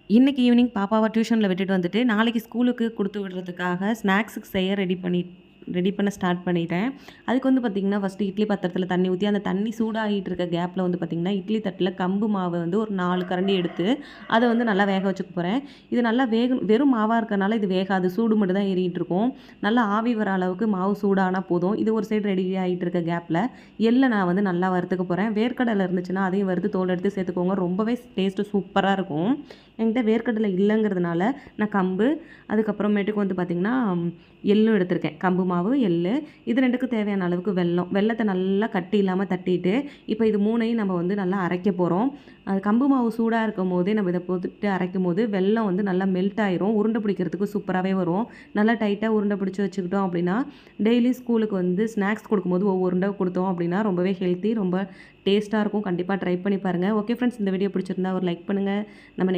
இன்னைக்கு ஈவினிங் பாப்பாவ டியூஷன்ல விட்டுட்டு வந்துட்டு, நாளைக்கு ஸ்கூலுக்கு குடுத்து விடுறதுக்காக ஸ்நாக்ஸுக்கு செய்ய ரெடி பண்ண ஸ்டார்ட் பண்ணிட்டேன். அதுக்கு வந்து பார்த்திங்கன்னா, ஃபஸ்ட்டு இட்லி பாத்திரத்தில தண்ணி ஊத்தி, அந்த தண்ணி சூடாகிட்டு இருக்க கேப்பில வந்து பார்த்திங்கன்னா, இட்லி தட்டில கம்பு மாவு வந்து ஒரு 4 கரண்டி எடுத்து, அத வந்து நல்லா வேக வச்சுக்க போறேன். இது நல்லா வெறும் மாவா இருக்கனால இது வேகாது. சூடு மட்டும் தான் ஏறிட்டு இருக்கும். நல்லா ஆவி வர அளவுக்கு மாவு சூடானா போதும். இது ஒரு சைடு ரெடி ஆகிட்டு இருக்க கேப்பில, எள்ள நான் வந்து நல்லா வறுத்துக்க போறேன். வேர்க்கடலை இருந்துச்சுன்னா, அதையும் வறுத்து தோல் எடுத்து சேர்த்துக்கோங்க. ரொம்பவே டேஸ்ட்டு சூப்பரா இருக்கும். என்கிட்ட வேர்க்கடலை இல்லைங்கிறதுனால நான் கம்பு, அதுக்கப்புறமேட்டுக்கு வந்து பார்த்திங்கன்னா, எள்ளும் எடுத்திருக்கேன். கம்பு மாவு, எள்ளு இது 2க்கும் தேவையான அளவுக்கு வெல்லம். வெல்லத்த நல்லா கட்டி இல்லாம தட்டிட்டு, இப்போ இது 3யும் நம்ம வந்து நல்லா அரைக்க போறோம். அது கம்பு மாவு சூடா இருக்கும்போதே நம்ம இத போட்டுட்டு அரைக்கும்போது, வெல்லம் வந்து நல்லா மெல்ட் ஆயிரும். உருண்டை பிடிக்கிறதுக்கு சூப்பராவே வரும். நல்லா டைட்டா உருண்டை பிடிச்சு வச்சுக்கிட்டோம் அப்படின்னா, டெய்லி ஸ்கூலுக்கு வந்து ஸ்நாக்ஸ் கொடுக்கும்போது ஒவ்வொரு உருண்டை கொடுத்தோம் அப்படின்னா, ரொம்பவே ஹெல்த்தி, ரொம்ப டேஸ்ட்டா இருக்கும். கண்டிப்பா ட்ரை பண்ணி பாருங்க. ஓகே ஃப்ரெண்ட்ஸ், இந்த வீடியோ பிடிச்சிருந்தா ஒரு லைக் பண்ணுங்க. நம்ம நெக்ஸ்ட்